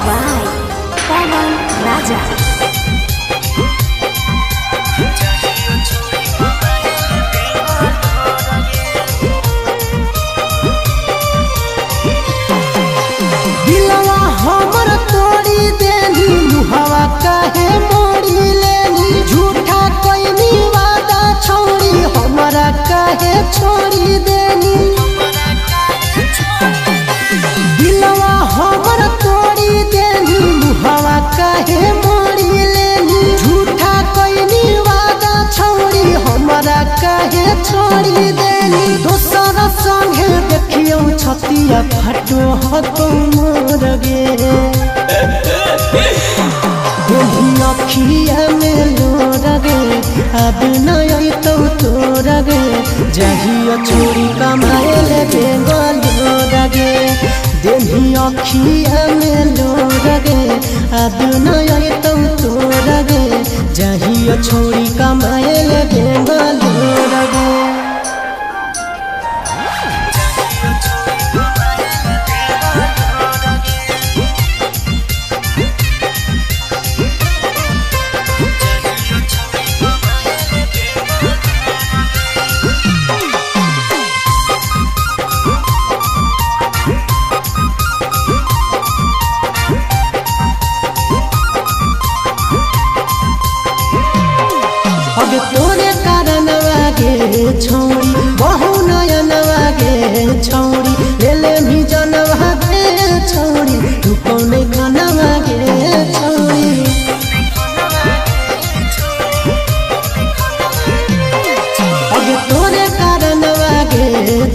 by Pawan Raja. दिलवा हमर तोड़ी देनी मुहवा काहे मोड़ी लेनी झूठा कोई वादा छोड़ी हमरा काहे छोड़ी देनी दिलवा हमर तोड़ी देनी मुहवा काहे मोड़ी लेनी झूठा कोई वादा छोड़ी हमरा काहे छोड़ी देनी दोसर संगे देखियो छतिया फटो हो मोर गे अखिया में लोर गे अब नई तो तोर गे जहिया छोरी कमाए ले बेंगलोर गे देही अखिया में लोर गे अब नई तो तोर गे जहिया छोरी कमाए ले बेंगलोर गे अगे तोरे कारण वागे छौरी बहु नयन वागे छौरी लेले भी जनवा गे छौरी तू कौन खाना वागे छौरी अगे तोरे कारण वागे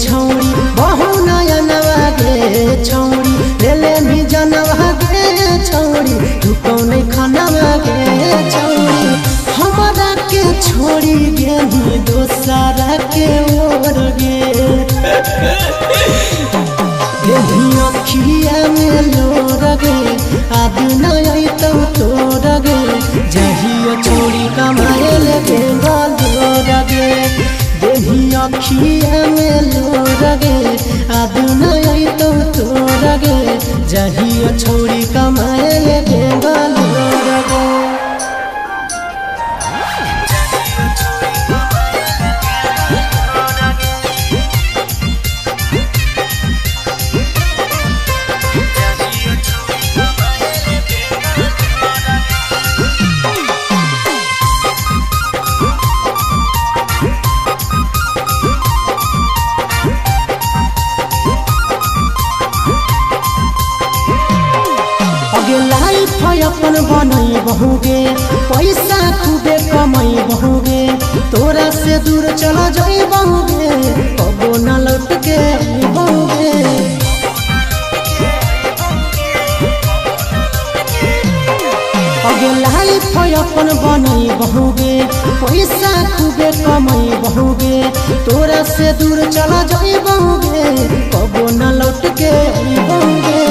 छौरी बहु नयन वागे छौरी लेले भी जनवा गे छौरी तू कौन खाना वागे छौरी हमरा के छोड़ी गेली दोसरा के ओर गे गेली अखिया में लोर गे आदि नई तो तोर गे जहिया छोड़ी कमाए ले बेंगलोर गे गेली अखिया में लोर गे आदि नई तो तोर गे जहिया छोड़ी कमाए ले बेंगलोर गे लाइफ अपन बनई बहुगे पैसा खूबे कमाई बहुगे तोरा से दूर चला जाई बहुगे कबो न लौट के बहुगे अगे लाइफ अपन बनई बहुगे पैसा खूबे कमाई बहुगे तोरा से दूर चला जाई बहुगे कबो न लौट के बहुगे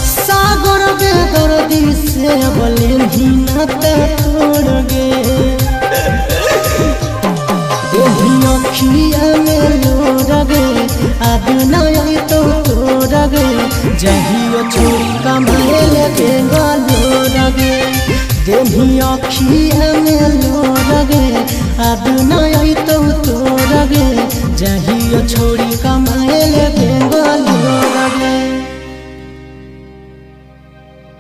सागर बेदर्दी से बोले ही नाता तोड़ गे देही अखिया में लोर गे अब नई तो तोड़ गे जहिया छोरी कमाए ले बेंगलोर गे देही अखिया में लोर गे अब नई तो तोड़ गे जहिया छोरी